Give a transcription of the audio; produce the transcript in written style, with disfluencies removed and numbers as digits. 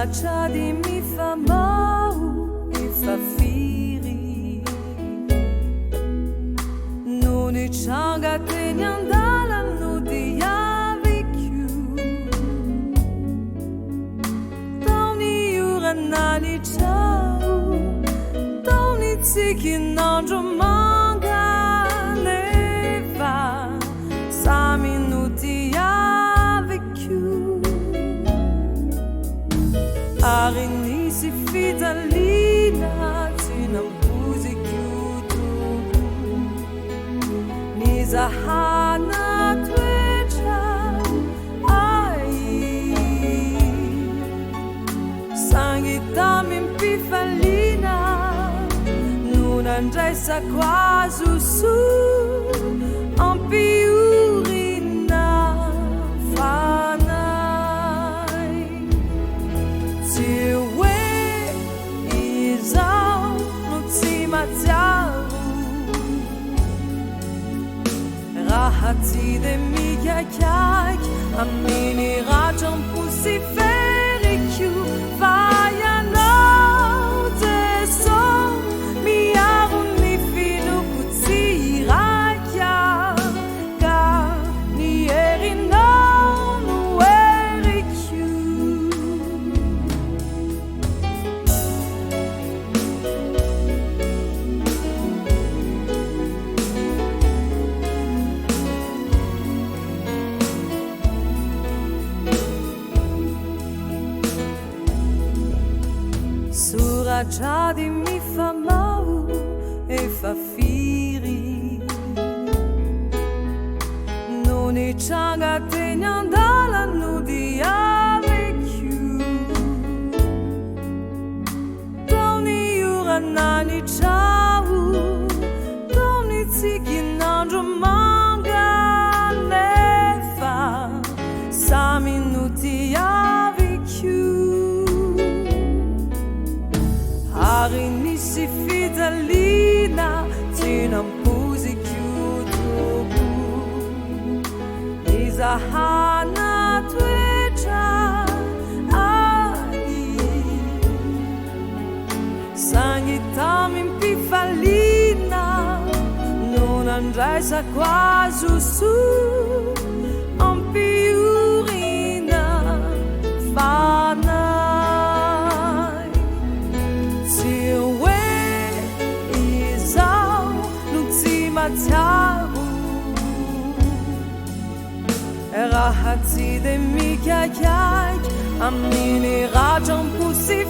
Suraccia di mi fa mau e fa firi non e changa te nyandala no di yaviku Toni uranani chau Toni tsiki nanjo manga neva sa minuti yaviku Arinisi fitalina tinampuzi kyutuku Nizahana twecha ai Sangita mimpifalina Nunandrai sa quasi su Ampiurina fanai Tiwe izau no tsimatsaru Rahati de mikakak Amini rajan pusi feriku Vaya no teso Miarun ni finu kutsirakia Ka ni erino no eriku Suraccia di mi fa mau e fa firi non e changa te nyandala no di yaviku Toni uranani chau Toni tsiki nanjo manga neva sa minuti yaviku Arinisi fitalina tinampuzi kyutuku Nizahana twecha ai Sangita mimpifalina Nunandrai sa quasi su Ampiurina fanai Rahati de mikakak Amini rajan pusi